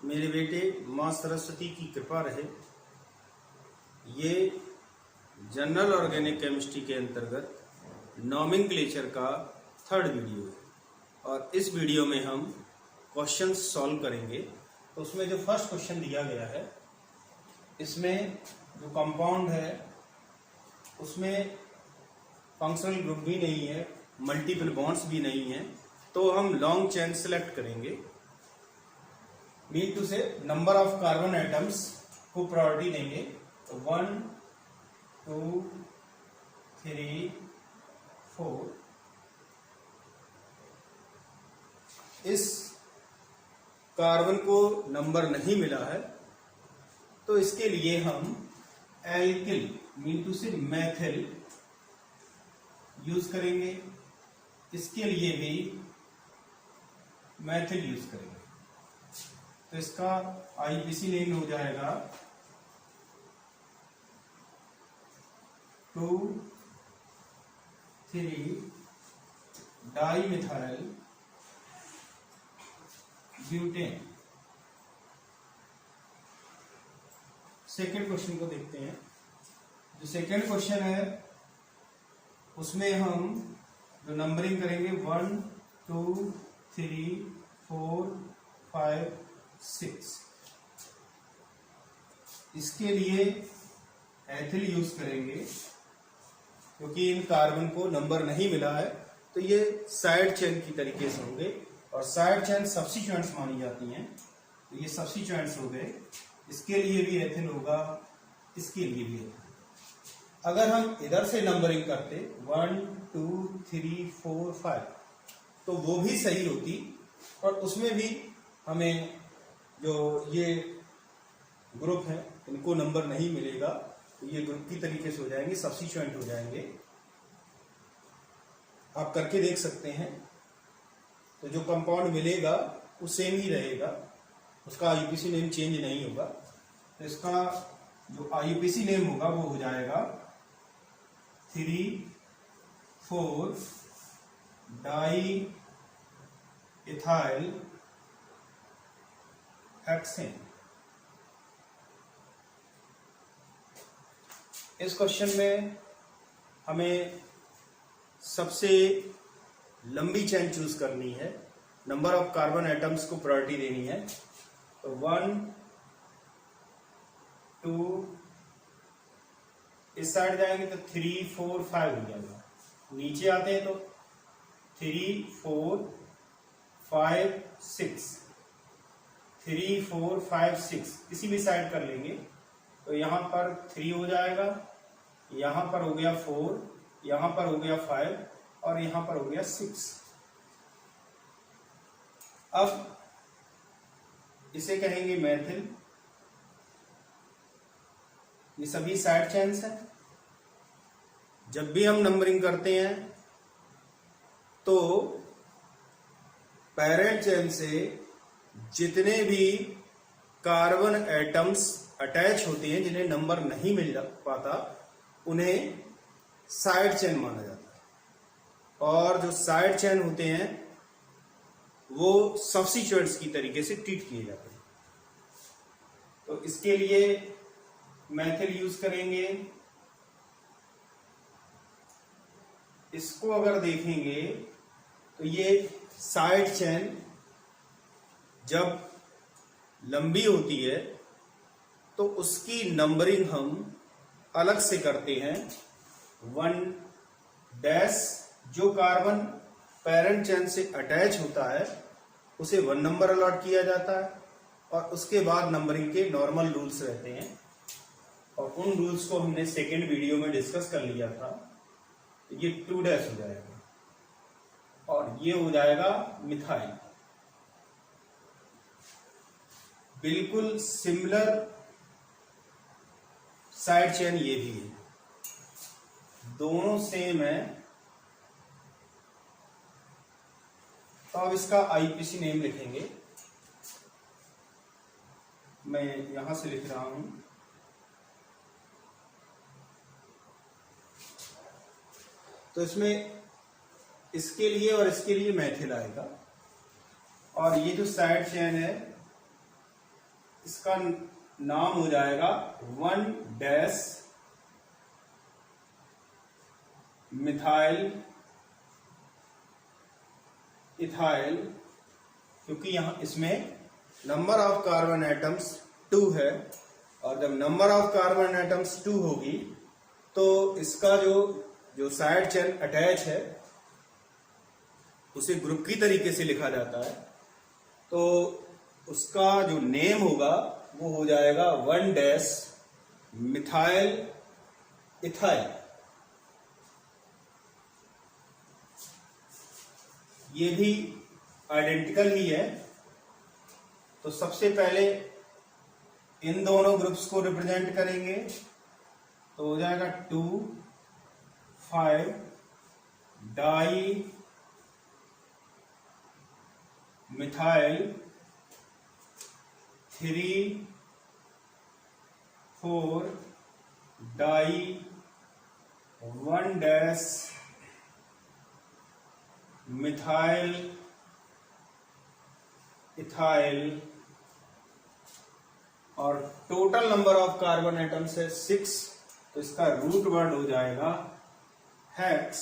मेरे बेटे माँ सरस्वती की कृपा रहे। ये जनरल ऑर्गेनिक केमिस्ट्री के अंतर्गत नॉमेनक्लेचर का थर्ड वीडियो है और इस वीडियो में हम क्वेश्चन सॉल्व करेंगे। तो उसमें जो फर्स्ट क्वेश्चन दिया गया है, इसमें जो कंपाउंड है उसमें फंक्शनल ग्रुप भी नहीं है, मल्टीपल बॉन्ड्स भी नहीं है, तो हम लॉन्ग चेन सेलेक्ट करेंगे। मीन टू से नंबर ऑफ कार्बन एटम्स को प्रायोरिटी देंगे। तो 1 2 3 4। इस कार्बन को नंबर नहीं मिला है तो इसके लिए हम एल्किल मीन टू से मैथिल यूज करेंगे। इसके लिए भी मैथिल यूज करेंगे। तो इसका आईपीसी नेम हो जाएगा 2,3 डाइमिथाइल ब्यूटेन। सेकेंड क्वेश्चन को देखते हैं। जो सेकेंड क्वेश्चन है उसमें हम जो नंबरिंग करेंगे 1 2 3 4 5 6। इसके लिए एथिल यूज करेंगे क्योंकि इन कार्बन को नंबर नहीं मिला है, तो ये साइड चेन की तरीके से होंगे और साइड चेन सब्स्टिट्यूएंट्स मानी जाती हैं। तो ये सब्स्टिट्यूएंट्स हो गए। इसके लिए भी एथिल होगा, इसके लिए भी एथिल। अगर हम इधर से नंबरिंग करते 1 2 3 4 5 तो वो भी सही होती और उसमें भी हमें जो ये ग्रुप है इनको नंबर नहीं मिलेगा, तो ये ग्रुप की तरीके से हो जाएंगे, सब्स्टिट्यूएंट हो जाएंगे। आप करके देख सकते हैं। तो जो कंपाउंड मिलेगा वो सेम ही रहेगा, उसका आईयूपीसी नेम चेंज नहीं होगा। तो इसका जो आईयूपीसी नेम होगा वो हो जाएगा 3,4 डाई इथाइल हेक्सेन। इस क्वेश्चन में हमें सबसे लंबी चेन चूज करनी है, नंबर ऑफ कार्बन एटम्स को प्रायोरिटी देनी है। तो 1 2 इस साइड जाएंगे तो 3 4 5 हो जाएगा। नीचे आते हैं तो 3 4 5 6 3 4 5 6 किसी भी साइड कर लेंगे तो यहां पर 3 हो जाएगा, यहां पर हो गया 4, यहां पर हो गया 5 और यहां पर हो गया 6। अब इसे कहेंगे मैथिल। ये सभी साइड चेन्स हैं। जब भी हम नंबरिंग करते हैं तो पेरेंट चेन से जितने भी कार्बन एटम्स अटैच होते हैं जिन्हें नंबर नहीं मिल पाता उन्हें साइड चेन माना जाता है और जो साइड चेन होते हैं वो सब्स्टिट्यूएंट्स की तरीके से ट्रीट किए जाते हैं। तो इसके लिए मैथिल यूज करेंगे। इसको अगर देखेंगे तो ये साइड चेन जब लंबी होती है तो उसकी नंबरिंग हम अलग से करते हैं। 1 जो कार्बन पेरेंट चेन से अटैच होता है उसे 1 नंबर अलॉट किया जाता है और उसके बाद नंबरिंग के नॉर्मल रूल्स रहते हैं और उन रूल्स को हमने सेकेंड वीडियो में डिस्कस कर लिया था। ये 2 हो जाएगा और ये हो जाएगा मिथाइल। बिल्कुल सिमिलर साइड चेन ये भी है, दोनों सेम है। तो अब इसका आईपीसी नेम लिखेंगे। मैं यहां से लिख रहा हूं। तो इसमें इसके लिए और इसके लिए मैथिल आएगा और ये जो साइड चेन है इसका नाम हो जाएगा 1 मिथाइल इथाइल, क्योंकि यहां इसमें नंबर ऑफ कार्बन एटम्स 2 है, और जब नंबर ऑफ कार्बन एटम्स 2 होगी तो इसका जो साइड चेन अटैच है उसे ग्रुप की तरीके से लिखा जाता है, तो उसका जो नेम होगा वो हो जाएगा 1 मिथाइल इथाइल। ये भी आइडेंटिकल ही है। तो सबसे पहले इन दोनों ग्रुप्स को रिप्रेजेंट करेंगे, तो हो जाएगा 2,5 di methyl 3,4 di 1 methyl ethyl, और total number of carbon atoms है 6, तो इसका रूट वर्ड हो जाएगा हेक्स।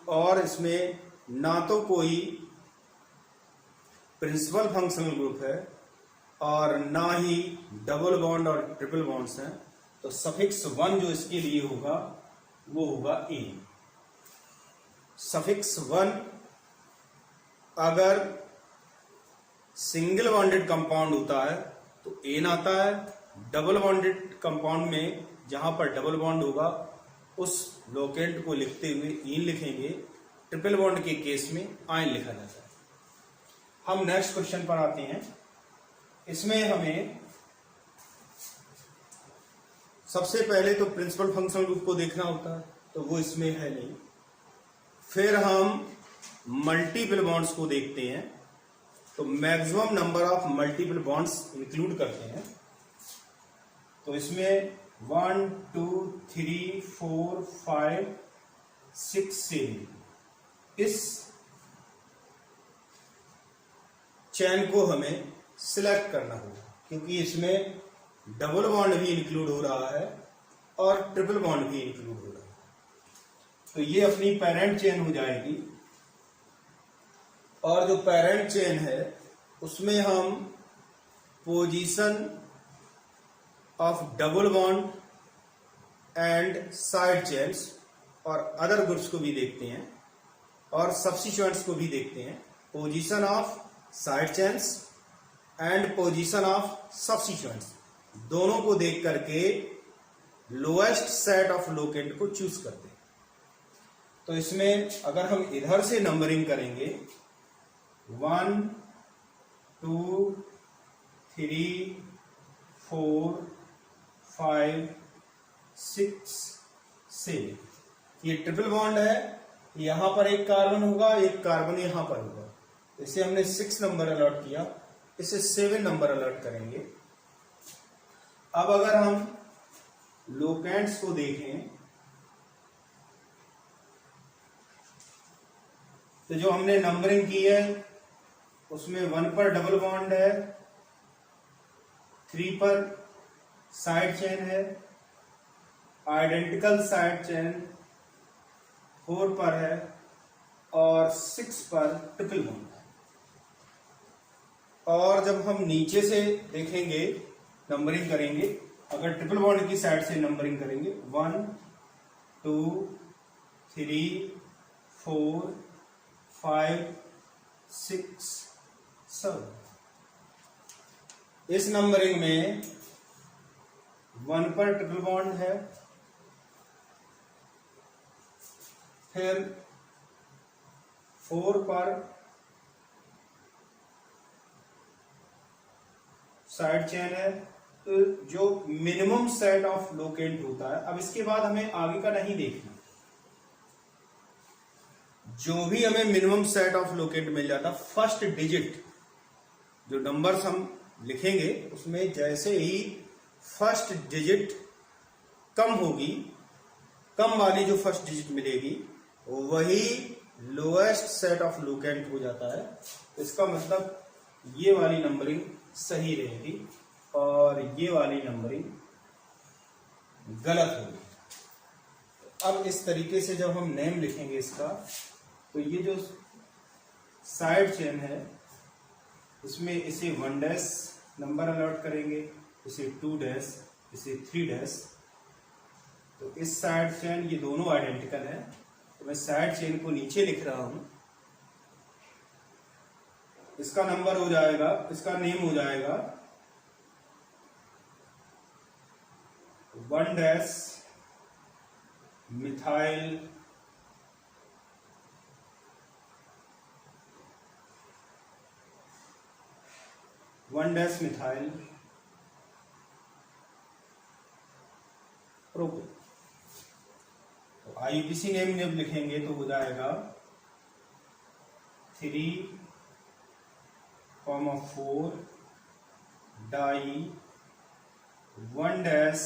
और इसमें ना तो कोई प्रिंसिपल फंक्शनल ग्रुप है और ना ही डबल बॉन्ड और ट्रिपल बॉन्ड्स हैं, तो सफिक्स 1 जो इसके लिए होगा वो होगा ए। सफिक्स 1 अगर सिंगल बॉन्डेड कंपाउंड होता है तो एन आता है, डबल बॉन्डेड कंपाउंड में जहां पर डबल बॉन्ड होगा उस लोकेंट को लिखते हुए इन लिखेंगे, ट्रिपल बॉन्ड के केस में आयन लिखा जाता है। हम नेक्स्ट क्वेश्चन पर आते हैं। इसमें हमें सबसे पहले तो प्रिंसिपल फंक्शनल ग्रुप को देखना होता है, तो वो इसमें है नहीं। फिर हम मल्टीपल बॉन्ड्स को देखते हैं, तो maximum number of multiple bonds include करते हैं। तो इसमें 1 2 3 4 5 6 7 इस चैन को हमें सिलेक्ट करना होगा, क्योंकि इसमें डबल बॉन्ड भी इंक्लूड हो रहा है और ट्रिपल बॉन्ड भी इंक्लूड हो रहा है। तो ये अपनी पेरेंट चेन हो जाएगी, और जो पेरेंट चेन है उसमें हम position of double bond and side chains और अदर ग्रुप्स को भी देखते हैं, और सब्स्टिट्यूएंट्स को भी देखते हैं। Position of side chains and position of substituents दोनों को देख करके लोएस्ट सेट ऑफ लोकेंट को चूज करते हैं। तो इसमें अगर हम इधर से नंबरिंग करेंगे 1 2 3 4 5 6 7, ये ट्रिपल बॉन्ड है, यहां पर एक कार्बन होगा, एक कार्बन यहां पर होगा। इसे हमने 6 नंबर अलॉट किया, इसे 7 नंबर अलॉट करेंगे। अब अगर हम लोकेंट्स को देखें तो जो हमने नंबरिंग की है उसमें 1 पर डबल बॉन्ड है, 3 पर साइड चेन है, आइडेंटिकल साइड चेन 4 पर है, और 6 पर ट्रिपल बॉन्ड है। और जब हम नीचे से देखेंगे, नंबरिंग करेंगे, अगर ट्रिपल बॉन्ड की साइड से नंबरिंग करेंगे 1 2 3 4 5 6 7, इस नंबरिंग में 1 पर ट्रिपल बॉन्ड है, फिर 4 पर साइड चेन है। तो जो मिनिमम सेट ऑफ लोकेंट होता है, अब इसके बाद हमें आगे का नहीं देखना, जो भी हमें मिनिमम सेट ऑफ लोकेंट मिल जाता, फर्स्ट डिजिट जो नंबर्स हम लिखेंगे उसमें जैसे ही फर्स्ट डिजिट कम होगी, कम वाली जो फर्स्ट डिजिट मिलेगी वही लोएस्ट सेट ऑफ लोकेंट हो जाता है। इसका मतलब ये वाली नंबरिंग सही रहेगी और ये वाली नंबरिंग गलत होगी। अब इस तरीके से जब हम नेम लिखेंगे इसका, तो ये जो साइड चेन है इसमें इसे 1 डैश नंबर अलॉट करेंगे, इसे 2 डैश, इसे 3 डैश। तो इस साइड चेन, ये दोनों आइडेंटिकल है, तो मैं साइड चेन को नीचे लिख रहा हूं। इसका नंबर हो जाएगा, इसका नेम हो जाएगा 1 डैश मिथाइल प्रोपेन। तो आईयूपीसी नेम जब लिखेंगे तो हो जाएगा 3,4 di 1 dash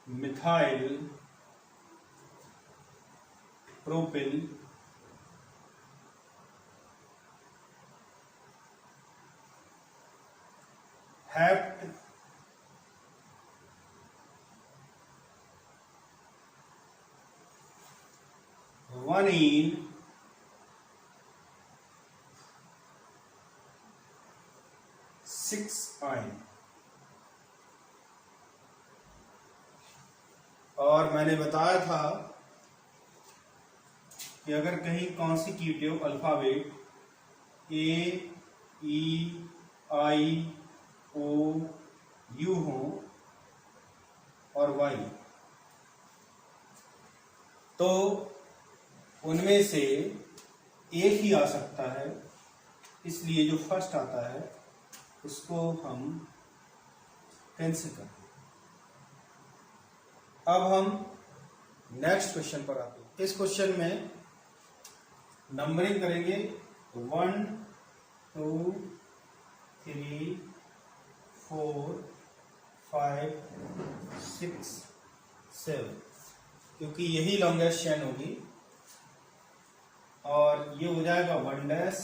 methyl propyl hept one ene 6 yne. और मैंने बताया था कि अगर कहीं consecutive alphabet A, E, I, O, U हो और वाई, तो उनमें से एक ही आ सकता है, इसलिए जो फर्स्ट आता है उसको हम कैंसिल करते हैं। अब हम नेक्स्ट क्वेश्चन पर आते हैं। इस क्वेश्चन में नंबरिंग करेंगे 1 2 3 4 5 6 7, क्योंकि यही लॉन्गेस्ट चेन होगी। और ये हो जाएगा 1 डैश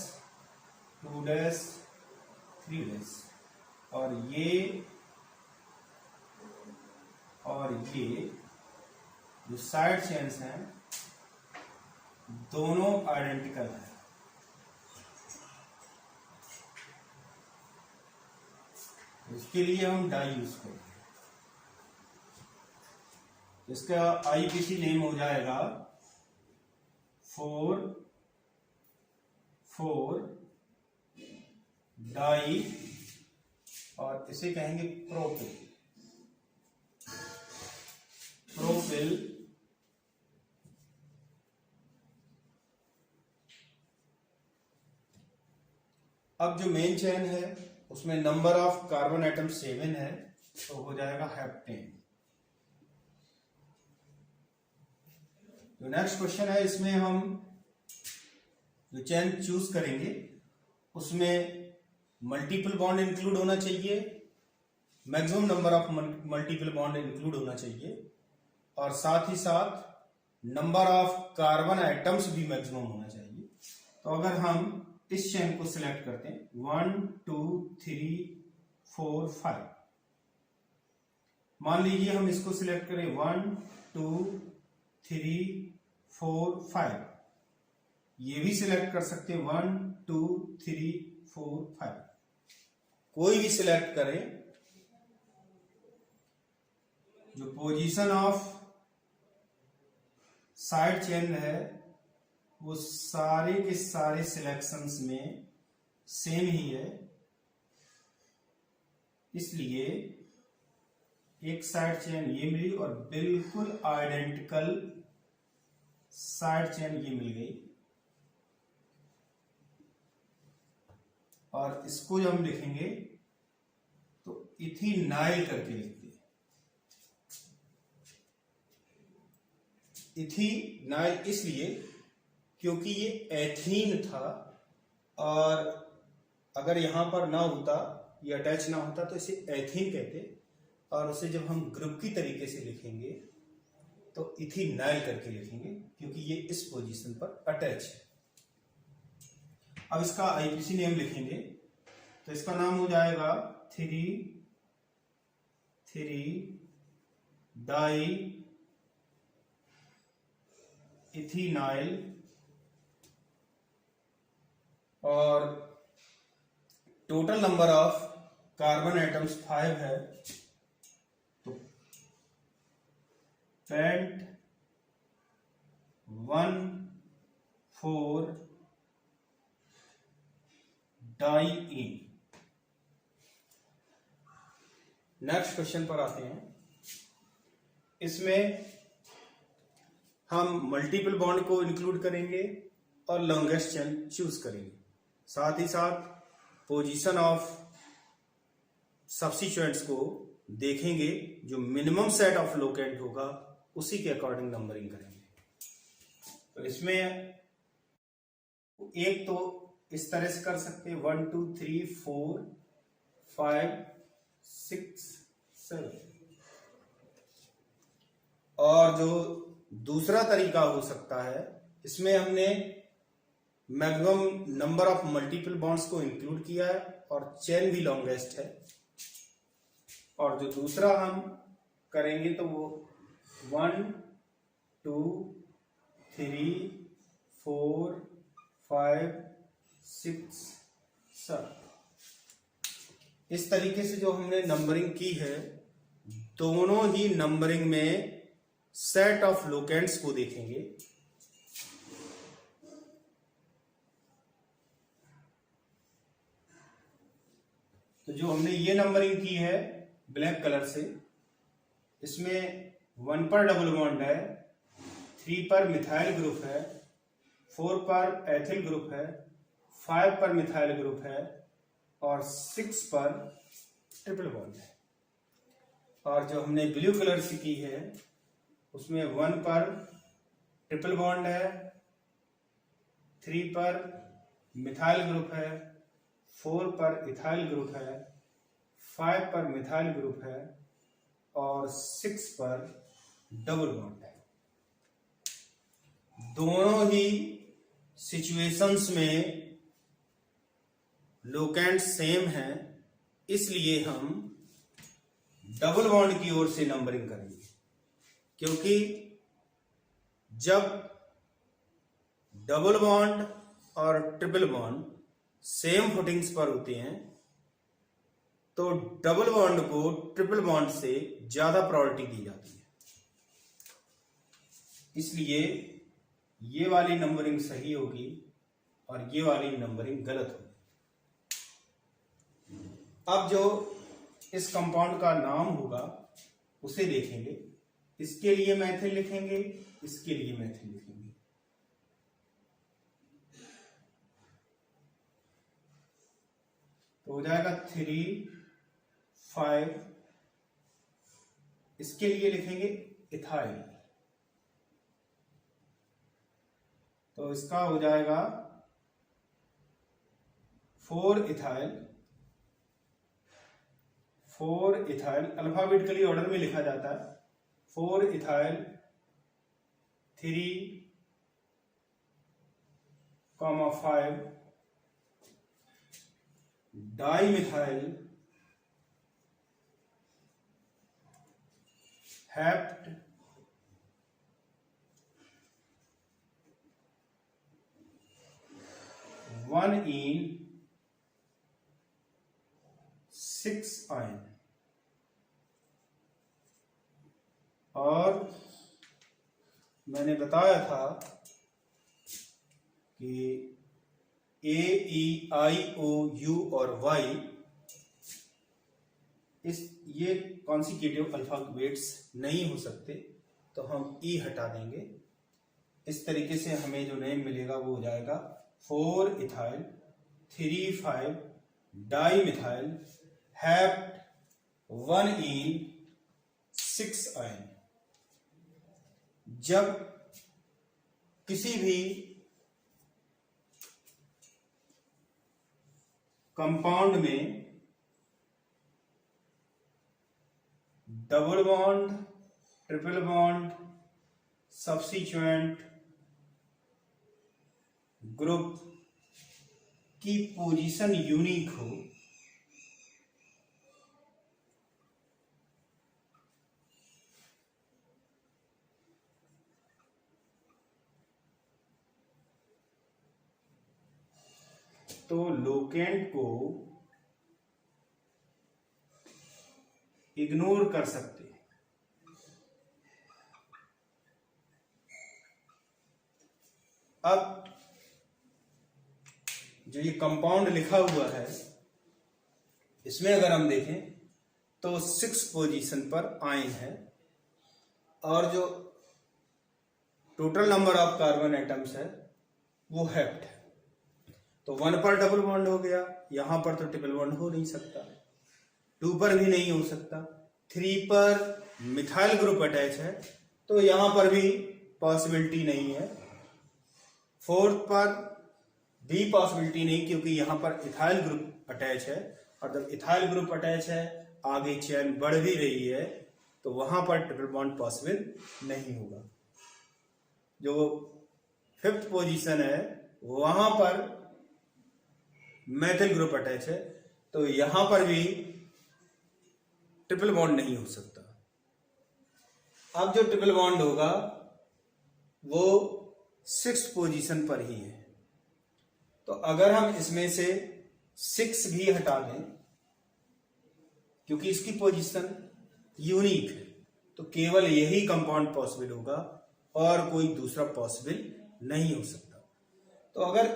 2 डैश 3 डैश, और ये जो साइड चेन्स हैं दोनों आइडेंटिकल हैं। इसके लिए हम डाई यूज करेंगे। इसका आईपीसी नेम हो जाएगा 4 4 डाई, और इसे कहेंगे प्रोपिल अब जो मेन चेन है उसमें नंबर ऑफ कार्बन एटम 7 है, तो हो जाएगा हेप्टेन। जो नेक्स्ट क्वेश्चन है, इसमें हम जो चेन चूज करेंगे उसमें मल्टीपल बॉन्ड इंक्लूड होना चाहिए, maximum number of multiple bond include होना चाहिए, और साथ ही साथ नंबर ऑफ कार्बन एटम्स भी मैक्सिमम होना चाहिए। तो अगर हम इस चेन को सिलेक्ट करते हैं 1 2 3 4 5, मान लीजिए हम इसको सिलेक्ट करें 1 2 3 4 5, ये भी सिलेक्ट कर सकते हैं 1 2 3 4 5, कोई भी सिलेक्ट करें। जो पोजीशन ऑफ साइड चेन है वो सारे के सारे सिलेक्शंस में सेम ही है, इसलिए एक साइड चेन ये मिली और बिल्कुल आइडेंटिकल साइड चेन ये मिल गई। और इसको जब हम लिखेंगे तो इथिनाइल करके लिखते हैं, इथिनाइल इसलिए क्योंकि ये एथीन था, और अगर यहां पर ना होता, ये अटैच ना होता तो इसे एथीन कहते, और उसे जब हम ग्रुप की तरीके से लिखेंगे तो इथिनाइल करके लिखेंगे क्योंकि ये इस पोजीशन पर अटैच है। अब इसका आईपीसी नेम लिखेंगे तो इसका नाम हो जाएगा 3,3-डाई इथिनाइल, और total number of carbon atoms 5 है, तो पेंट 1,4 डाईईन। नेक्स्ट क्वेश्चन पर आते हैं। इसमें हम मल्टीपल बॉन्ड को इंक्लूड करेंगे और लॉन्गेस्ट चेन चूज करेंगे, साथ ही साथ पोजीशन ऑफ सब्स्टिट्यूएंट्स को देखेंगे, जो मिनिमम सेट ऑफ लोकेंट होगा उसी के अकॉर्डिंग नंबरिंग करेंगे। तो इसमें एक तो इस तरह से कर सकते हैं 1 2 3 4 5 6 7, और जो दूसरा तरीका हो सकता है, इसमें हमने maximum number of multiple bonds को इंक्लूड किया है और चेन भी लॉन्गेस्ट है, और जो दूसरा हम करेंगे तो वो 1 2 3 4 5 6 7, इस तरीके से जो हमने नंबरिंग की है, दोनों ही नंबरिंग में सेट ऑफ लोकेंट्स को देखेंगे। तो जो हमने ये नंबरिंग की है ब्लैक कलर से, इसमें 1 पर डबल बॉन्ड है, 3 पर मिथाइल ग्रुप है, 4 पर एथिल ग्रुप है, 5 पर मिथाइल ग्रुप है, और 6 पर ट्रिपल बॉन्ड है। और जो हमने ब्लू कलर से की है, उसमें 1 पर ट्रिपल बॉन्ड है, 3 पर मिथाइल ग्रुप है, 4 पर इथाइल ग्रुप है, 5 पर मिथाइल ग्रुप है, और 6 पर डबल बॉन्ड है। दोनों ही सिचुएशंस में लोकेंट सेम है, इसलिए हम डबल बॉन्ड की ओर से नंबरिंग करेंगे, क्योंकि जब डबल बॉन्ड और ट्रिपल बॉन्ड सेम फुटिंग्स पर होते हैं, तो डबल बॉन्ड को ट्रिपल बॉन्ड से ज्यादा प्रायोरिटी दी जाती है, इसलिए ये वाली नंबरिंग सही होगी और ये वाली नंबरिंग गलत होगी। अब जो इस कंपाउंड का नाम होगा उसे देखेंगे। इसके लिए मेथिल लिखेंगे, इसके लिए मेथिल लिखेंगे। तो हो जाएगा 3 5, इसके लिए लिखेंगे इथाइल, तो इसका हो जाएगा 4 इथाइल। 4 इथाइल अल्फाबेटिकली ऑर्डर में लिखा जाता है, 4 इथाइल 3, 5 डाई मिथाइल हेप्ट 1 इन 6 आयन। और मैंने बताया था कि ए ई आई ओ यू और वाई ये कॉन्सिक्यूटिव अल्फाबेट्स नहीं हो सकते, तो हम ई हटा देंगे। इस तरीके से हमें जो नेम मिलेगा वो हो जाएगा 4 इथाइल 3 5 डाई मिथाइल हेप्ट 1 इन 6 आयन। जब किसी भी कंपाउंड में double bond, triple bond, substituent group की पोजीशन यूनिक हो, तो लोकेंट को इग्नोर कर सकते हैं। अब जो ये कंपाउंड लिखा हुआ है इसमें अगर हम देखें तो 6 पोजीशन पर आयन है और जो total number of carbon atoms है वो हेप्ट है। तो 1 पर डबल बॉन्ड हो गया, यहां पर तो ट्रिपल बॉन्ड हो नहीं सकता, 2 पर भी नहीं हो सकता, 3 पर मिथाइल ग्रुप अटैच है तो यहां पर भी पॉसिबिलिटी नहीं है, 4 पर भी पॉसिबिलिटी नहीं क्योंकि यहां पर इथाइल ग्रुप अटैच है और जब इथाइल ग्रुप अटैच है आगे चेन बढ़ भी रही है तो वहां पर ट्रिपल बॉन्ड पॉसिबल नहीं होगा। जो 5th पोजीशन है वहां पर मेथिल ग्रुप अटैच है तो यहां पर भी ट्रिपल बॉन्ड नहीं हो सकता। अब जो ट्रिपल बॉन्ड होगा वो 6th पोजीशन पर ही है। तो अगर हम इसमें से 6 भी हटा दें क्योंकि इसकी पोजीशन यूनिक है तो केवल यही कंपाउंड पॉसिबल होगा और कोई दूसरा पॉसिबल नहीं हो सकता। तो अगर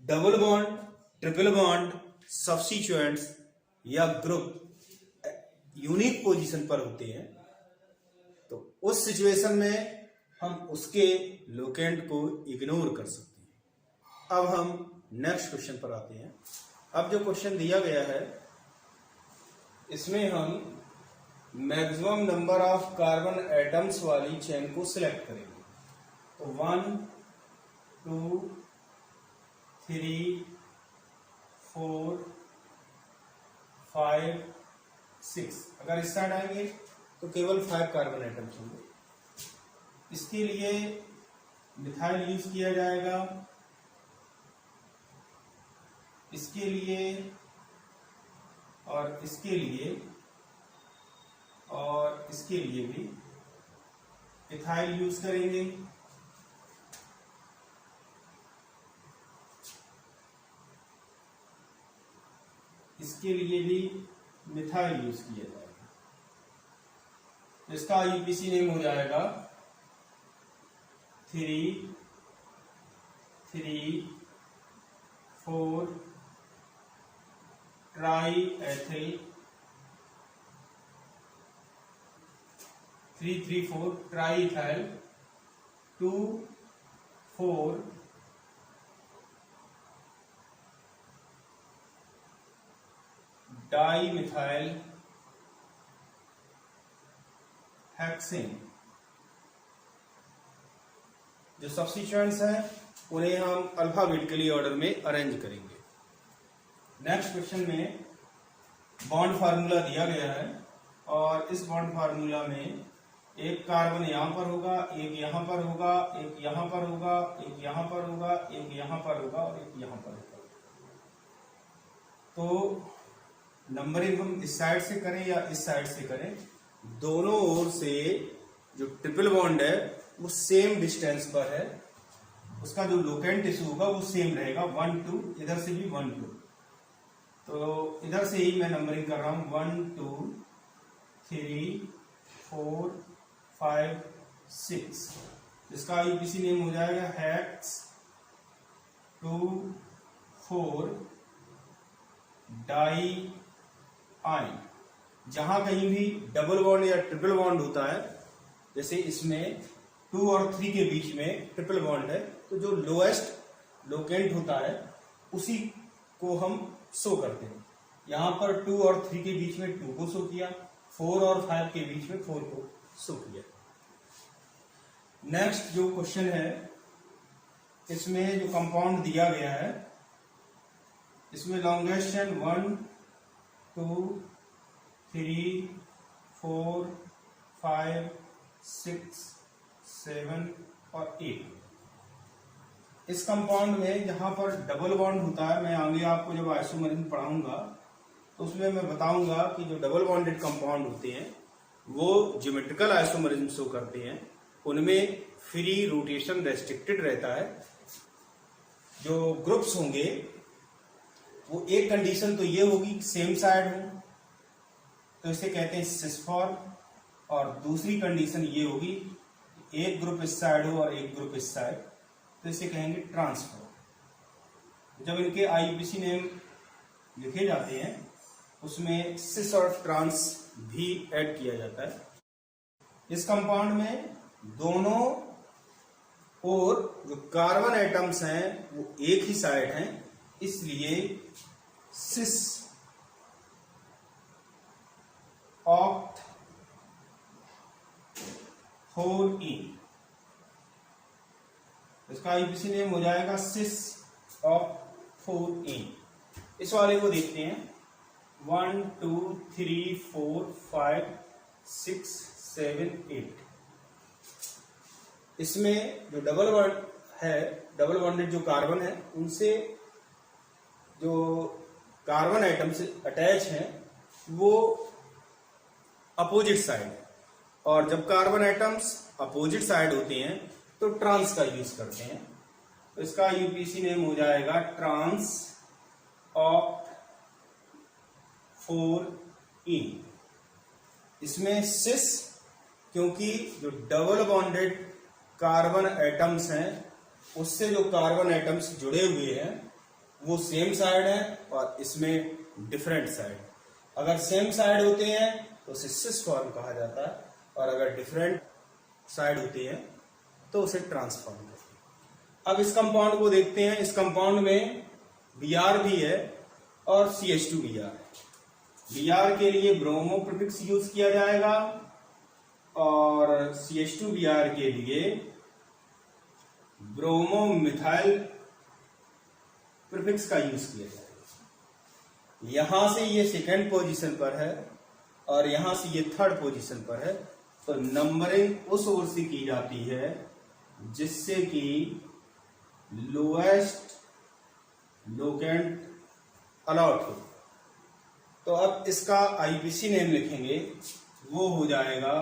double bond, triple bond, substituents या ग्रुप यूनिक पोजीशन पर होते हैं तो उस सिचुएशन में हम उसके लोकेंट को इग्नोर कर सकते हैं। अब हम नेक्स्ट क्वेश्चन पर आते हैं। अब जो क्वेश्चन दिया गया है इसमें हम maximum number of carbon atoms वाली चेन को सिलेक्ट करेंगे। तो 1 2 3 4 5 6 अगर इस साइड आएंगे तो केवल 5 कार्बन एटम्स होंगे। इसके लिए मिथाइल यूज किया जाएगा, इसके लिए और इसके लिए और इसके लिए भी इथाइल यूज करेंगे। इसके लिए भी मिथाइल यूज किया जाएगा। इसका यूपीसी नेम हो जाएगा 3 3 4 try ethyl 334 try ethyl 2 4 di methyl hexane. जो सब्स्टिट्यूएंट्स हैं उन्हें हम अल्फाबेटिकली ऑर्डर में अरेंज करेंगे। नेक्स्ट क्वेश्चन में बॉन्ड फार्मूला दिया गया है और इस बॉन्ड फार्मूला में एक कार्बन यहां पर होगा, एक यहां पर होगा, एक यहां पर होगा, एक यहां पर होगा, एक यहां पर होगा और एक यहां पर होगा। तो नंबरिंग हम इस साइड से करें या इस साइड से करें, दोनों ओर से जो ट्रिपल बॉन्ड है वो सेम डिस्टेंस पर है, उसका जो लोकेंट टिश्यू होगा वो सेम रहेगा 1 2, इधर से भी 1 2। तो इधर से ही मैं नंबरिंग कर रहा हूं 1 2 3 4 5 6। इसका यूपीसी नेम हो जाएगा हेक्स 2 4 डाई आयन। जहां कहीं भी डबल बॉन्ड या ट्रिपल बॉन्ड होता है, जैसे इसमें 2 और 3 के बीच में ट्रिपल बॉन्ड है, तो जो लोएस्ट लोकेंट होता है उसी को हम शो करते हैं। यहां पर 2 और 3 के बीच में 2 को शो किया, 4 और 5 के बीच में 4 को शो किया। नेक्स्ट जो क्वेश्चन है इसमें जो कंपाउंड दिया गया है इसमें लॉन्गेस्ट चेन 1 2 3 4 5 6 7 और 8। इस कंपाउंड में जहां पर डबल बॉन्ड होता है, मैं आगे आपको जब आइसोमरिज्म पढ़ाऊंगा तो उसमें मैं बताऊंगा कि जो डबल बॉन्डेड कंपाउंड होते हैं वो ज्योमेट्रिकल आइसोमरिज्म शो करते हैं, उनमें फ्री रोटेशन रेस्ट्रिक्टेड रहता है। जो ग्रुप्स होंगे वो एक कंडीशन तो ये होगी सेम साइड हो, तो इसे कहते हैं सिस फॉर्म, और दूसरी कंडीशन ये होगी एक ग्रुप इस साइड हो और एक ग्रुप इस साइड, तो इसे कहेंगे ट्रांसफॉर्म। जब इनके आईयूपीएसी नेम लिखे जाते हैं उसमें सिस और ट्रांस भी ऐड किया जाता है। इस कंपाउंड में दोनों और जो कार्बन एटम्स हैं वो एक ही साइड हैं, इसलिए सिस ऑक्ट 4E, इसका आईयूपीएसी नेम हो जाएगा सिस ऑक्ट 4E। इस वाले को देखते हैं 1 2 3 4 5 6 7 8। इसमें जो डबल बॉन्ड है, डबल बॉन्डेड जो कार्बन है, उनसे जो कार्बन एटम से अटैच हैं वो अपोजिट साइड है, और जब कार्बन एटम्स अपोजिट साइड होते हैं तो ट्रांस का यूज करते हैं। तो इसका यूपीएसी नेम हो जाएगा ट्रांस ऑक्ट 4E। इसमें सिस, क्योंकि जो डबल बॉन्डेड कार्बन एटम्स हैं उससे जो कार्बन एटम्स जुड़े हुए हैं वो सेम साइड है, और इसमें डिफरेंट साइड। अगर सेम साइड होते हैं तो उसे सिस फॉर्म कहा जाता है, और अगर डिफरेंट साइड होती है तो उसे ट्रांसफॉर्म कहते हैं। अब इस कंपाउंड को देखते हैं। इस कंपाउंड में Br भी है और CH2 Br है। Br के लिए ब्रोमो प्रीफिक्स यूज किया जाएगा और CH2 Br के लिए ब्रोमो मिथाइल प्रीफिक्स का यूज किया जाएगा। यहां से ये सेकेंड पोजीशन पर है और यहां से ये थर्ड पोजीशन पर है, तो नंबरिंग उस ओर से की जाती है जिससे कि लोएस्ट लोकेंट अलॉट हो। तो अब इसका आईयूपीएसी नेम लिखेंगे, वो हो जाएगा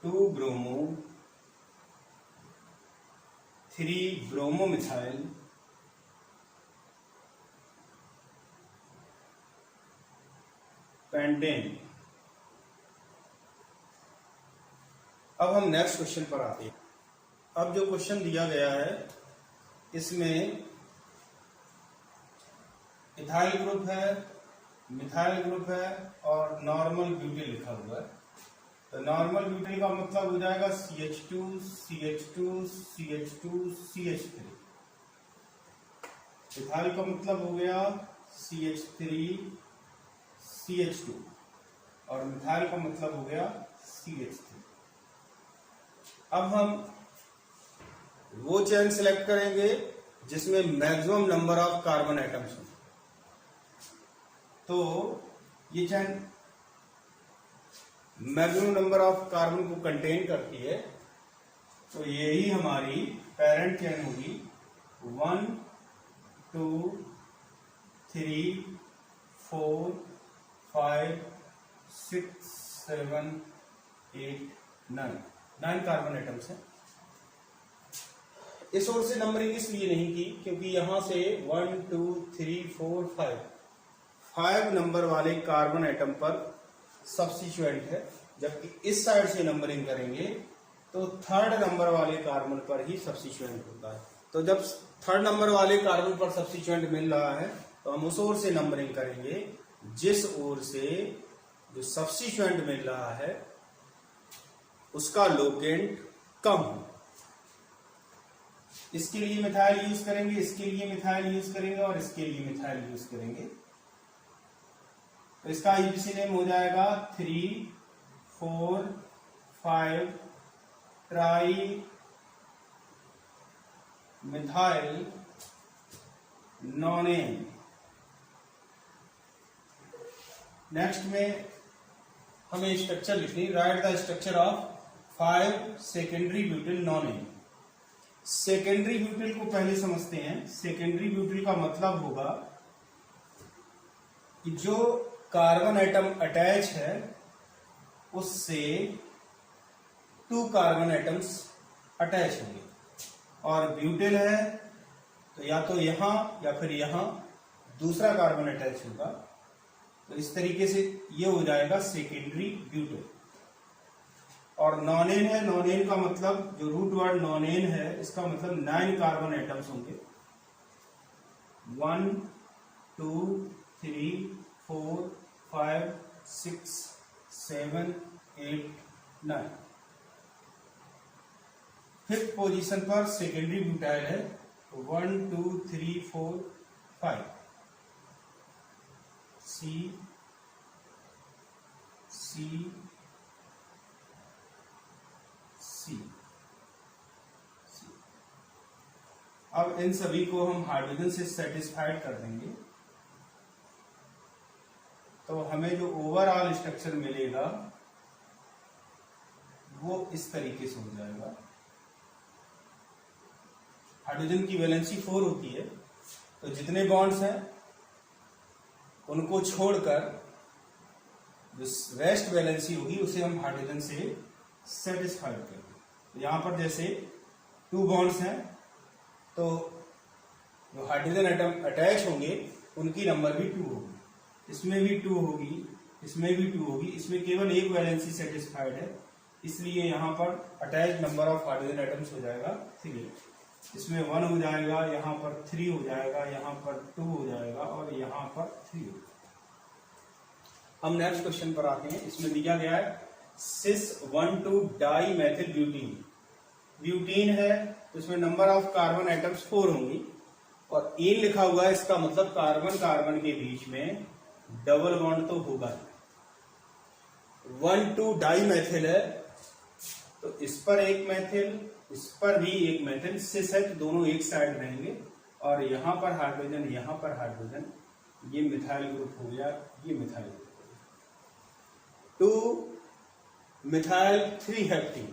2 ब्रोमो 3 ब्रोमो मिथाइल पेंटेन। अब हम नेक्स्ट क्वेश्चन पर आते हैं। अब जो क्वेश्चन दिया गया है इसमें इथाइल ग्रुप है, मिथाइल ग्रुप है और नॉर्मल ब्यूटेल लिखा हुआ है। तो नॉर्मल ब्यूटेल का मतलब हो जाएगा CH2 CH2 CH2 CH3। Ethyl का मतलब हो गया CH3 CH2 और मिथाइल का मतलब हो गया CH3। अब हम वो चेन सिलेक्ट करेंगे जिसमें maximum number of carbon atoms हो। तो ये chain maximum number of carbon को कंटेन करती है, तो यही हमारी पेरेंट चेन होगी। 1 2 3 4 5 6 7 8 9 कार्बन एटम्स हैं। इस ओर से नंबरिंग इसलिए नहीं की क्योंकि यहां से 1 2 3 4 5 नंबर वाले कार्बन एटम पर सब्स्टिट्यूएंट है, जबकि इस साइड से नंबरिंग करेंगे तो थर्ड नंबर वाले कार्बन पर ही सब्स्टिट्यूएंट होता है। तो जब थर्ड नंबर वाले कार्बन पर सब्स्टिट्यूएंट मिल रहा है तो हम उस ओर से नंबरिंग करेंगे जिस ओर से जो सब्स्टिट्यूएंट मिल रहा है उसका लोकेंट कम हो। इसके लिए मिथाइल यूज करेंगे, इसके लिए मिथाइल यूज करेंगे और इसके लिए मिथाइल यूज करेंगे। तो इसका आईयूपीएसी नेम हो जाएगा 3 4 5 ट्राई मिथाइल नॉनेन। नेक्स्ट में हमें स्ट्रक्चर लिखनी, right the structure of 5 secondary butyl nonane. Secondary butyl को पहले समझते हैं। सेकेंडरी ब्यूटिल का मतलब होगा कि जो कार्बन एटम अटैच है उससे 2 कार्बन एटम्स अटैच होंगे, और ब्यूटिल है तो या तो यहां या फिर यहां दूसरा कार्बन अटैच होगा। तो इस तरीके से ये हो जाएगा सेकेंडरी ब्यूटेन। और नॉनेन है, नॉनेन का मतलब जो रूट वर्ड नॉनेन है इसका मतलब 9 कार्बन एटम्स होंगे। 1 2 3 4 5 6 7 8 9। फिफ्थ पोजीशन पर सेकेंडरी ब्यूटाइल है 1 2 3 4 5 सी सी सी। अब इन सभी को हम हाइड्रोजन से सेटिस्फाइड कर देंगे तो हमें जो ओवरऑल स्ट्रक्चर मिलेगा वो इस तरीके से हो जाएगा। हाइड्रोजन की वैलेंसी 4 होती है, तो जितने बॉन्ड्स हैं उनको छोड़कर जो रेस्ट वैलेंसी होगी उसे हम हाइड्रोजन से सेटिस्फाइड करेंगे। तो यहां पर जैसे 2 बॉन्ड्स हैं तो जो हाइड्रोजन एटम अटैच होंगे उनकी नंबर भी 2 होगी, इसमें भी 2 होगी, इसमें भी 2 होगी। इसमें केवल एक वैलेंसी सेटिस्फाइड है, इसलिए यहाँ पर attach number of hydrogen atoms हो जाएगा 3। इसमें 1 हो जाएगा, यहाँ पर 3 हो जाएगा, यहाँ पर 2 हो जाएगा और यहाँ पर 3 हो जाएगा। हम नेक्स्ट क्वेश्चन पर आते हैं। इसमें दिया गया है सिस 1,2 डाई मेथिल ब्यूटीन। ब्यूटीन है तो इसमें नंबर ऑफ कार्बन एटम्स 4 होंगी और एन लिखा हुआ है, इसका मतलब कार्बन कार्बन के बीच में डबल बॉन्ड तो होगा। 1,2 डाई मेथिल है तो इस पर एक मेथिल, इस पर भी एक मेथिल, सिस है तो दोनों एक साइड रहेंगे और यहां पर हाइड्रोजन, यहां पर हाइड्रोजन, ये मिथाइल ग्रुप हो गया, ये मिथाइल ग्रुप हो गया। 2 मिथाइल 3 हेप्टीन।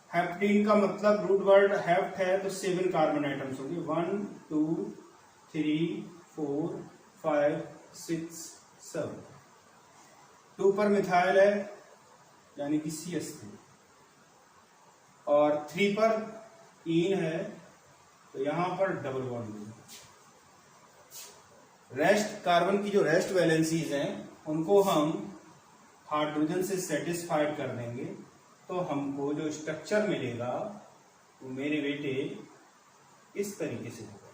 हेप्टीन का मतलब रूट वर्ड हेप्ट है तो 7 कार्बन आइटम्स होंगे। 1 2 3 4 5 6 7। 2 पर मिथाइल है यानी कि CH3 और 3 पर ईन है तो यहां पर डबल बॉन्ड है। रेस्ट कार्बन की जो रेस्ट वैलेंसीज हैं उनको हम हाइड्रोजन से सेटिस्फाइड कर देंगे तो हमको जो स्ट्रक्चर मिलेगा वो मेरे बेटे इस तरीके से होगा।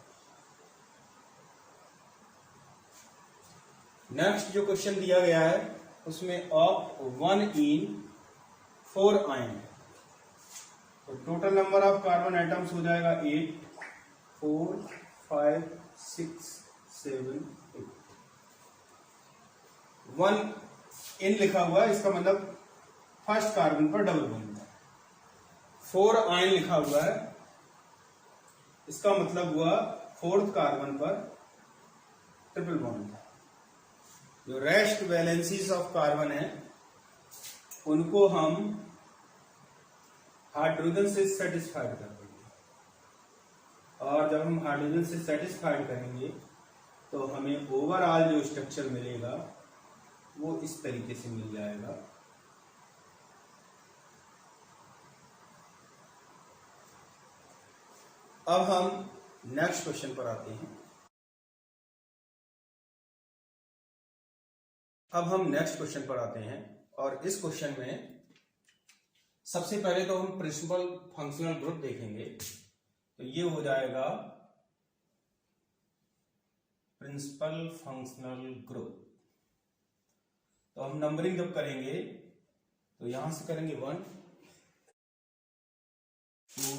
नेक्स्ट जो क्वेश्चन दिया गया है उसमें ऑफ 1 इन 4 आयन है तो total number of carbon atoms हो जाएगा 8 4 5 6 7 8। 1 इन लिखा हुआ है, इसका मतलब फर्स्ट कार्बन पर डबल बॉन्ड है। 4 आयन लिखा हुआ है, इसका मतलब हुआ 4th कार्बन पर ट्रिपल बॉन्ड है। जो रेस्ट वैलेंसीज ऑफ कार्बन है उनको हम हाइड्रोजन से सेटिस्फाइड कर देंगे और जब हम हाइड्रोजन से सेटिस्फाइड करेंगे तो हमें ओवरऑल जो स्ट्रक्चर मिलेगा वो इस तरीके से मिल जाएगा। अब हम नेक्स्ट क्वेश्चन पर आते हैं। और इस क्वेश्चन में सबसे पहले तो हम प्रिंसिपल फंक्शनल ग्रुप देखेंगे। तो ये हो जाएगा प्रिंसिपल फंक्शनल ग्रुप। तो हम नंबरिंग जब करेंगे तो यहां से करेंगे 1 2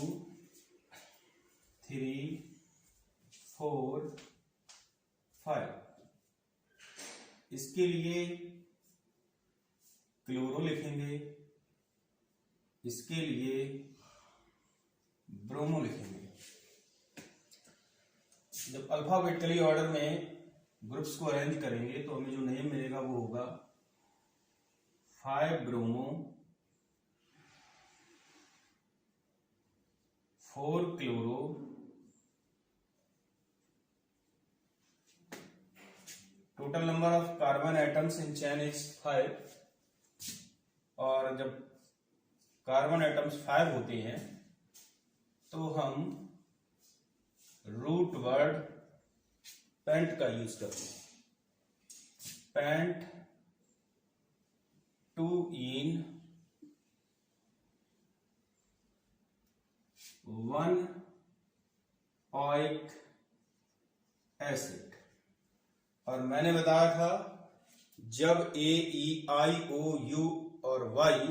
3 4 5। इसके लिए क्लोरो लिखेंगे, इसके लिए ब्रोमो लिखेंगे। जब अल्फाबेटिकली ऑर्डर में ग्रुप्स को अरेंज करेंगे तो हमें जो नेम मिलेगा वो होगा 5 bromo 4 chloro 'total number of carbon atoms in chain is 5। और जब कार्बन एटम्स 5 होते हैं तो हम रूट वर्ड पेंट का यूज करते हैं। Pent two ene 1 oic acid. और मैंने बताया था जब A E I O U और वाई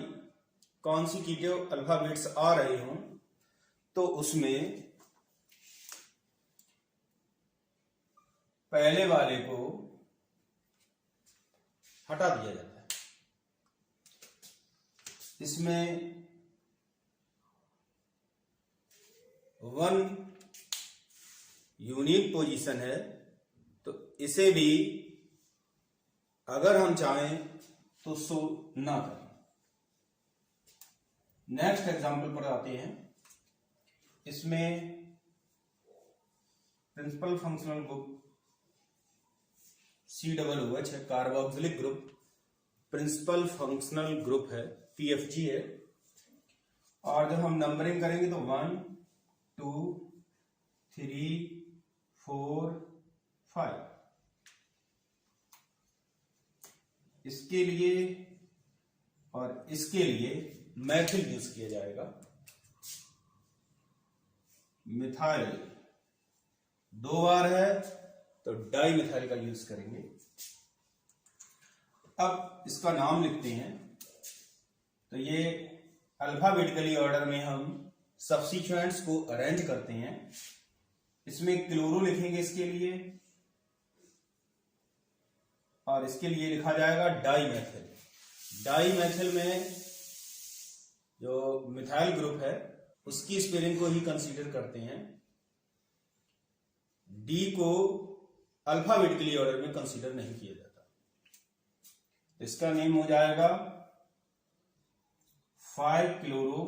कॉन्सिक्यूटिव अल्फाबेट्स आ रहे हों तो उसमें पहले वाले को हटा दिया जाता है। इसमें 1 यूनिक पोजीशन है, तो इसे भी अगर हम चाहें तो शो ना करें। नेक्स्ट एग्जांपल पर आते हैं। इसमें प्रिंसिपल फंक्शनल ग्रुप COOH है, carboxylic group principal functional group है, PFG है। और जब हम नंबरिंग करेंगे तो 1 2 3 4 5 इसके लिए और इसके लिए मैथिल यूज किया जाएगा। मिथाइल 2 बार है तो डाई मिथाइल का यूज करेंगे। अब इसका नाम लिखते हैं। तो ये अल्फाबेटिकली ऑर्डर में हम सब्स्टिट्यूएंट्स को अरेंज करते हैं। इसमें क्लोरो लिखेंगे इसके लिए, और इसके लिए लिखा जाएगा डाईमेथिल। डाईमेथिल में जो मिथाइल ग्रुप है उसकी स्पेलिंग को ही कंसीडर करते हैं। डी को अल्फाबेटिकली ऑर्डर में कंसीडर नहीं किया जाता। इसका नेम हो जाएगा 5 chloro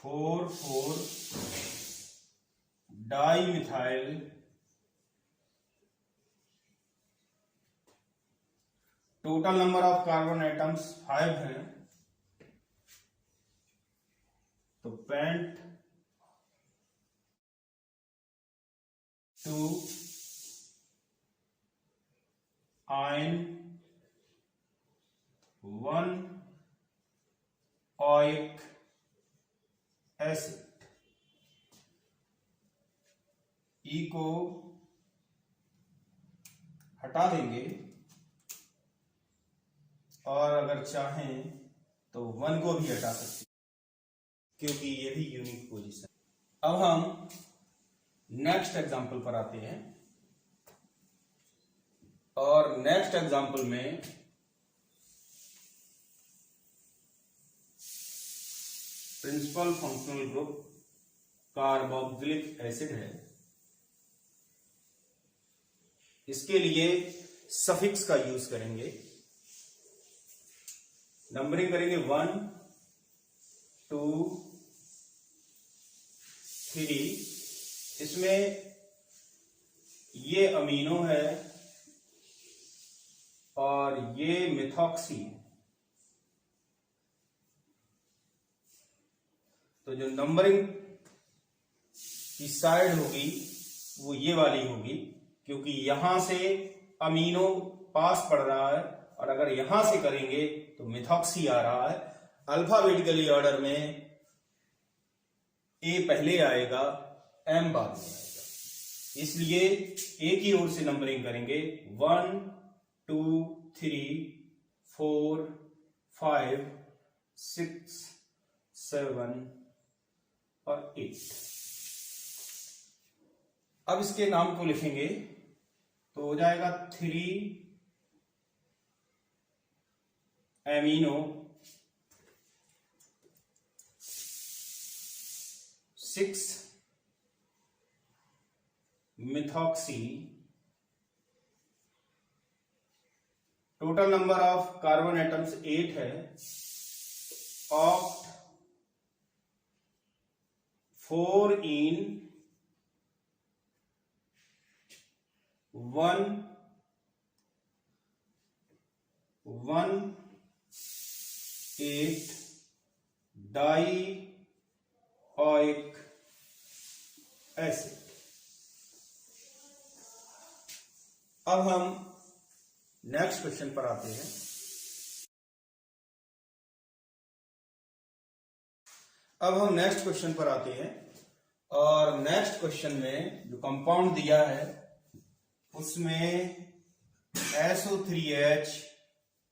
4 di methyl total number of carbon atoms 5 हैं। तो pent two yne 1 oic acid. E को हटा देंगे और अगर चाहें तो 1 को भी हटा सकते हैं क्योंकि ये भी यूनिक पोजीशन। अब हम नेक्स्ट एग्जांपल पर आते हैं। और नेक्स्ट एग्जांपल में principal functional group carboxylic acid है। इसके लिए सफिक्स का यूज करेंगे। नंबरिंग करेंगे 1 2 3। इसमें ये अमीनो है और ये मिथॉक्सी है। तो जो नंबरिंग की साइड होगी वो ये वाली होगी, क्योंकि यहां से अमीनो पास पड़ रहा है और अगर यहां से करेंगे तो मिथॉक्सी आ रहा है। अल्फाबेटिकली ऑर्डर में ए पहले आएगा, एम बाद में आएगा, इसलिए ए की ओर से नंबरिंग करेंगे 1 2 3 4 5 6 7 और 8। अब इसके नाम को लिखेंगे तो हो जाएगा 3 amino 6 methoxy. Total number of carbon atoms 8 है। ऑक्ट 4 इन 1 8 डाई ओइक एसिड। अब हम नेक्स्ट क्वेश्चन पर आते हैं। और नेक्स्ट क्वेश्चन में जो कंपाउंड दिया है उसमें SO3H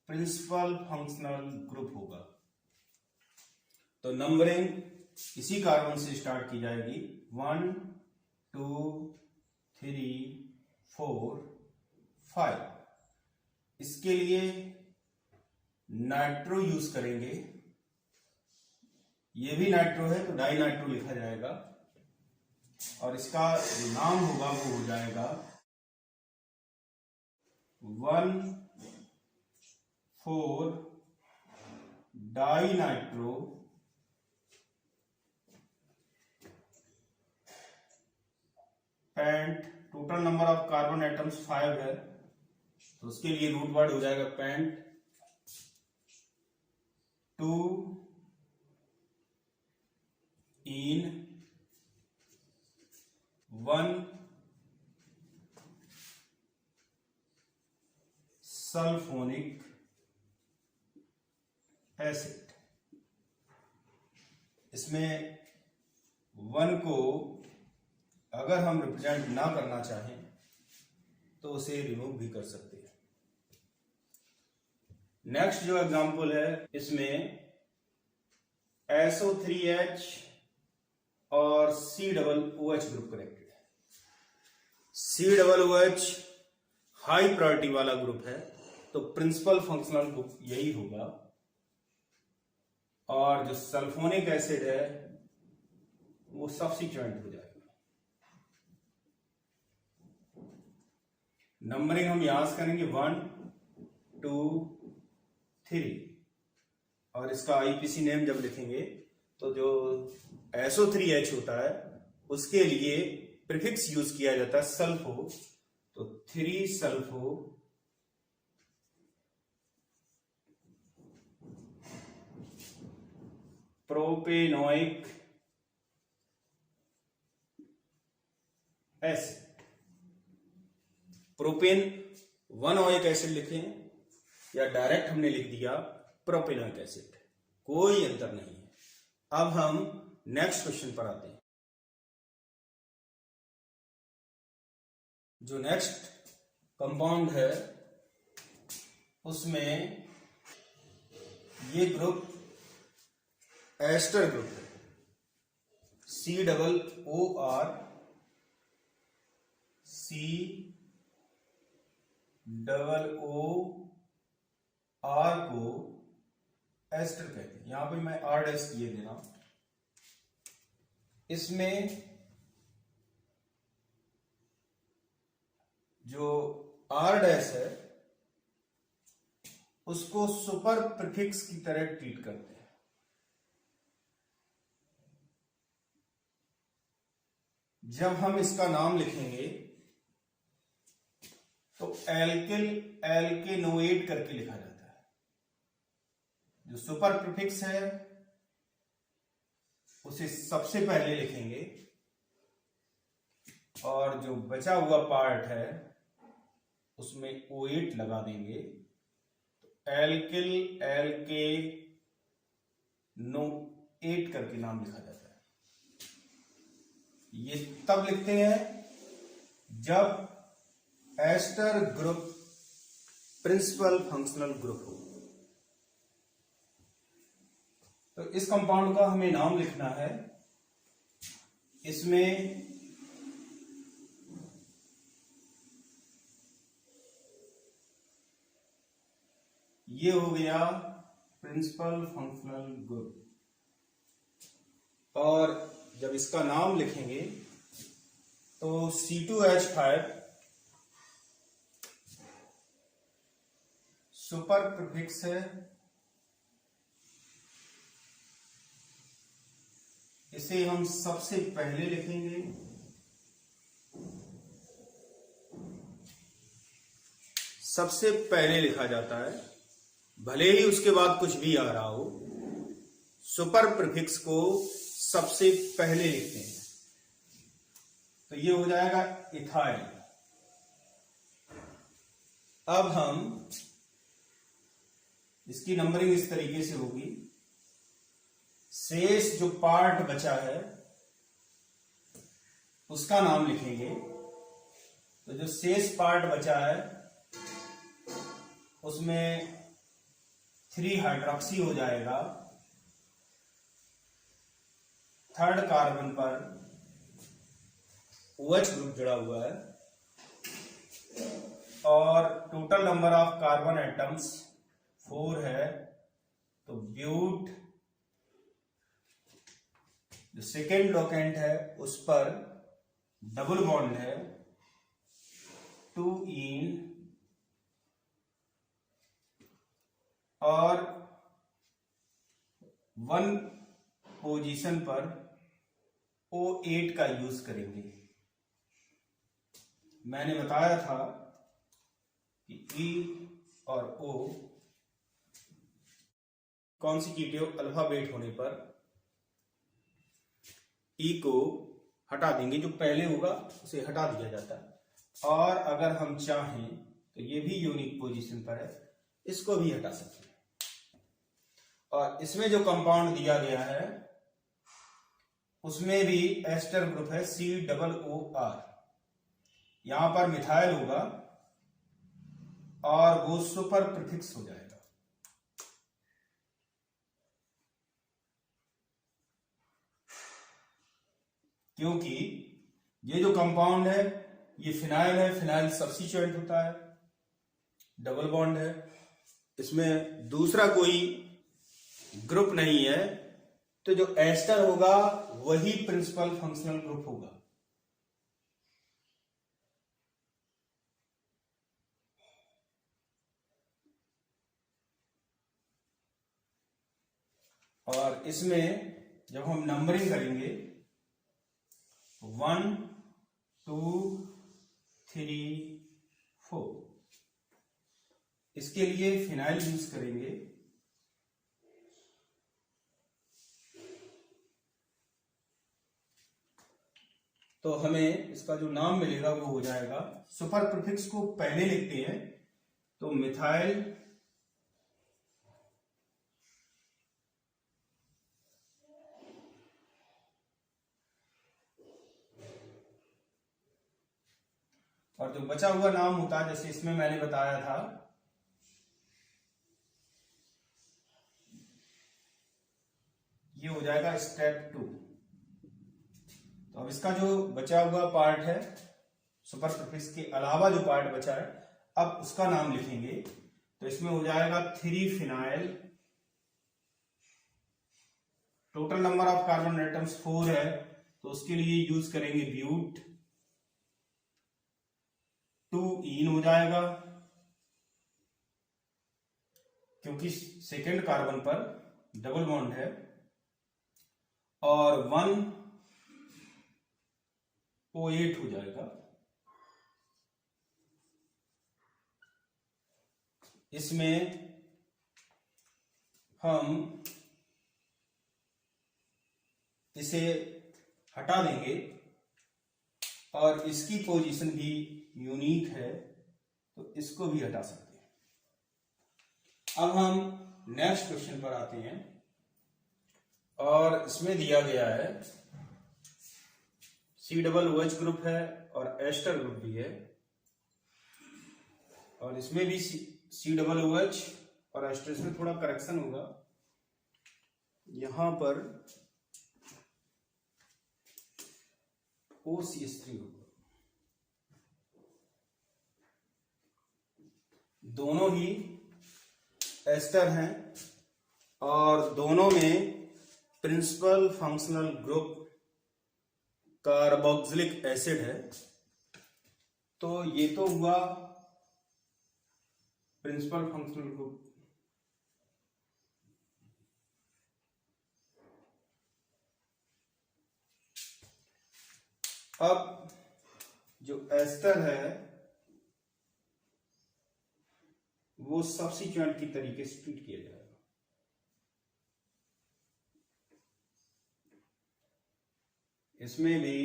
प्रिंसिपल फंक्शनल ग्रुप होगा। तो नंबरिंग इसी कार्बन से स्टार्ट की जाएगी, 1 2 3 4 5। इसके लिए नाइट्रो यूज करेंगे, ये भी नाइट्रो है तो डाई नाइट्रो लिखा जाएगा और इसका जो नाम होगा वो हो जाएगा 1,4 di nitro pent. Total number of carbon atoms 5 है तो उसके लिए रूट वर्ड हो जाएगा पेंट 2 इन 1 सल्फोनिक एसिड। इसमें 1 को अगर हम रिप्रेजेंट ना करना चाहें तो उसे रिमूव भी कर सकते हैं। नेक्स्ट जो एग्जांपल है इसमें SO3H और COOH ग्रुप कनेक्टेड है। COOH हाई प्रायोरिटी वाला ग्रुप है तो प्रिंसिपल फंक्शनल ग्रुप यही होगा और जो सल्फोनिक एसिड है वो सब्स्टिट्यूएंट हो जाएगा। नंबरिंग हम यहां से करेंगे 1 2 3 और इसका IPC नेम जब लिखेंगे तो जो SO3H होता है उसके लिए प्रीफिक्स यूज किया जाता है सल्फो, तो 3 sulpho propanoic acid. Propane 1 oic acid लिखें या डायरेक्ट हमने लिख दिया प्रोपेनोइक एसिड, कोई अंतर नहीं है। अब हम नेक्स्ट क्वेश्चन पर आते हैं। जो नेक्स्ट कंपाउंड है उसमें ये ग्रुप एस्टर ग्रुप है, COOR COOR को एस्टर कहते हैं। यहां पे मैं R' किए दे रहा हूं। इसमें जो R' है उसको सुपर प्रीफिक्स की तरह ट्रीट करते हैं। जब हम इसका नाम लिखेंगे तो एल्किल एल्केनोएट करके लिखा जाता है। जो सुपर प्रीफिक्स है उसे सबसे पहले लिखेंगे और जो बचा हुआ पार्ट है उसमें O8 लगा देंगे तो एल्किल एल्केनोएट करके नाम लिखा जाता है। ये तब लिखते हैं जब ester group principal functional group हो। तो इस कंपाउंड का हमें नाम लिखना है। इसमें ये हो गया प्रिंसिपल फंक्शनल ग्रुप और जब इसका नाम लिखेंगे तो C2H5 सुपर प्रीफिक्स है। इसे हम सबसे पहले लिखेंगे सबसे पहले लिखा जाता है, भले ही उसके बाद कुछ भी आ रहा हो। सुपर प्रीफिक्स को सबसे पहले लिखते हैं। तो ये हो जाएगा इथाइल। अब हम इसकी नंबरिंग इस तरीके से होगी, शेष जो पार्ट बचा है उसका नाम लिखेंगे। तो जो शेष पार्ट बचा है उसमें 3 हाइड्रोक्सी हो जाएगा, थर्ड कार्बन पर OH ग्रुप जुड़ा हुआ है, और total number of carbon atoms 4 है। तो ब्यूट जो सेकेंड लोकेंट है उस पर डबल बॉन्ड है 2 इन, और 1 पोजीशन पर O8 का यूज करेंगे। मैंने बताया था कि E और O कॉन्सिक्यूटिव अल्फाबेट होने पर E को हटा देंगे, जो पहले होगा उसे हटा दिया जाता है। और अगर हम चाहें तो ये भी यूनिक पोजीशन पर है, इसको भी हटा सकते हैं। और इसमें जो कंपाउंड दिया गया है उसमें भी एस्टर ग्रुप है COOR। यहां पर मिथाइल होगा और वो सुपर प्रीफिक्स हो जाएगा। क्योंकि ये जो कंपाउंड है ये फिनाइल है, फिनाइल सब्स्टिट्यूएंट होता है, डबल बॉन्ड है, इसमें दूसरा कोई ग्रुप नहीं है। तो जो एस्टर होगा वही प्रिंसिपल फंक्शनल ग्रुप होगा। और इसमें जब हम नंबरिंग करेंगे 1 2 3 4, इसके लिए फिनाइल यूज करेंगे। तो हमें इसका जो नाम मिलेगा वो हो जाएगा, सुपर प्रीफिक्स को पहले लिखते हैं तो मिथाइल और जो बचा हुआ नाम होता है, जैसे इसमें मैंने बताया था ये हो जाएगा स्टेप 2। तो अब इसका जो बचा हुआ पार्ट है, सुपर प्रीफिक्स के अलावा जो पार्ट बचा है, अब उसका नाम लिखेंगे। तो इसमें हो जाएगा 3 phenyl, total number of carbon atoms 4 है तो उसके लिए यूज करेंगे ब्यूट, 2 इन हो जाएगा क्योंकि सेकेंड कार्बन पर डबल बॉन्ड है, और 1 O8 हो जाएगा। इसमें हम इसे हटा देंगे और इसकी पोजीशन भी यूनिक है तो इसको भी हटा सकते हैं। अब हम नेक्स्ट क्वेश्चन पर आते हैं और इसमें दिया गया है COOH ग्रुप है और एस्टर ग्रुप भी है, और इसमें भी COOH और एस्टर, इसमें थोड़ा करेक्शन होगा, यहां पर OCH3 होगा। दोनों ही एस्टर हैं और दोनों में principal functional group carboxylic acid है। तो ये तो हुआ प्रिंसिपल फंक्शनल ग्रुप। अब जो एस्टर है वो सब्स्टिट्यूएंट की तरीके से ट्रीट किया जाएगा। इसमें भी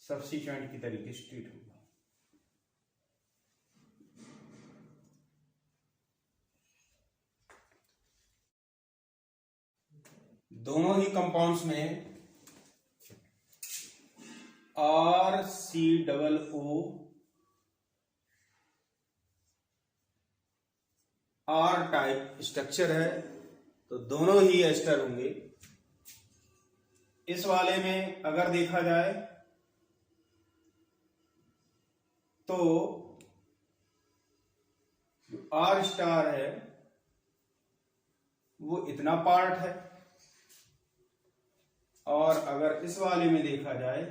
सब्स्टिट्यूएंट की तरीके से ट्रीट होगा। दोनों ही कंपाउंड्स में RCOO R टाइप स्ट्रक्चर है, तो दोनों ही एस्टर होंगे। इस वाले में अगर देखा जाए तो जो R स्टार है वो इतना पार्ट है, और अगर इस वाले में देखा जाए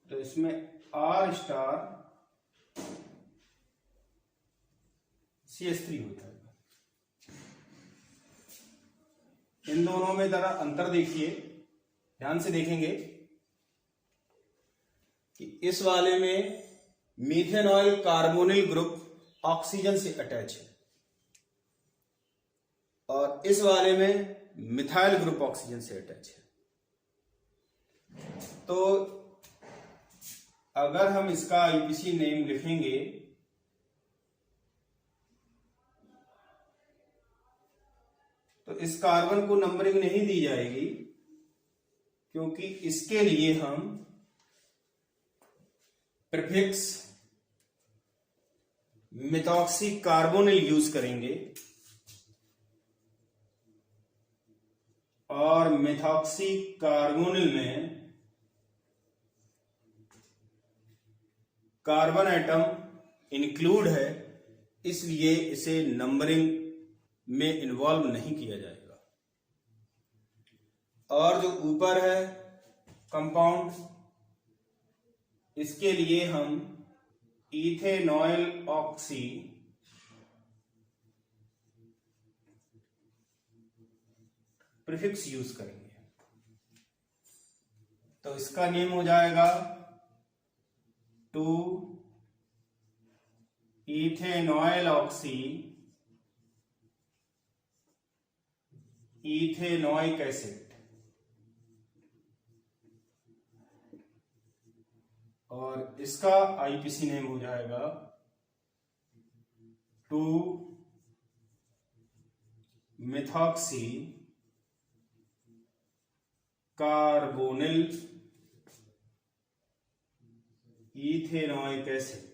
तो इसमें R स्टार CH3 हो जाएगा। इन दोनों में जरा अंतर देखिए, ध्यान से देखेंगे कि इस वाले में मीथेनॉल कार्बोनिल ग्रुप ऑक्सीजन से अटैच है, और इस वाले में मिथाइल ग्रुप ऑक्सीजन से अटैच है। तो अगर हम इसका आईपीसी नेम लिखेंगे तो इस कार्बन को नंबरिंग नहीं दी जाएगी, क्योंकि इसके लिए हम प्रीफिक्स मिथॉक्सी कार्बोनिल यूज करेंगे, और मिथॉक्सी कार्बोनिल में कार्बन एटम इंक्लूड है, इसलिए इसे नंबरिंग में इन्वॉल्व नहीं किया जाएगा। और जो ऊपर है कंपाउंड, इसके लिए हम इथेनॉयल ऑक्सी प्रीफिक्स यूज करेंगे, तो इसका नेम हो जाएगा 2 इथेनॉयल ऑक्सी इथेनॉइक एसिड, और इसका आईपीसी नेम हो जाएगा 2 मिथॉक्सी कार्बोनिल इथेनॉइक एसिड।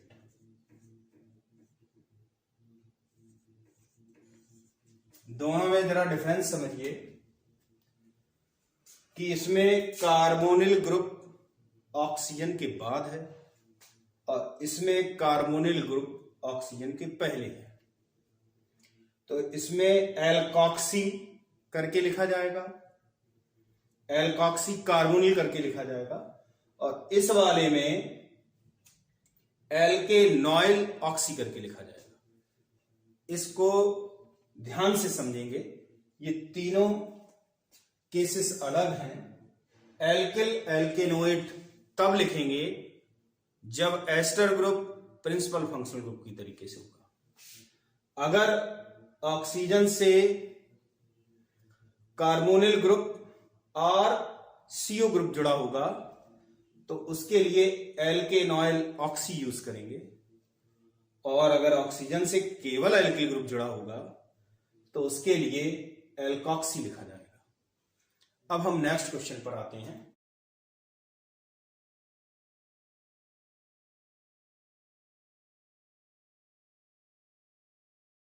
दोनों में जरा डिफरेंस समझिए कि इसमें कार्बोनिल ग्रुप ऑक्सीजन के बाद है, और इसमें कार्बोनिल ग्रुप ऑक्सीजन के पहले है। तो इसमें एल्कॉक्सी करके लिखा जाएगा, एल्कॉक्सी कार्बोनिल करके लिखा जाएगा, और इस वाले में एल्केनॉइल ऑक्सी करके लिखा जाएगा। इसको ध्यान से समझेंगे, ये तीनों केसेस अलग हैं। एल्किल एल्केनोइड तब लिखेंगे जब ester group principal functional group की तरीके से होगा। अगर ऑक्सीजन से कार्बोनिल ग्रुप और CO ग्रुप जुड़ा होगा तो उसके लिए एल्केनॉइल ऑक्सी यूज करेंगे, और अगर ऑक्सीजन से केवल एल्किल ग्रुप जुड़ा होगा तो उसके लिए एल्कॉक्सी लिखा जाएगा। अब हम नेक्स्ट क्वेश्चन पर आते हैं।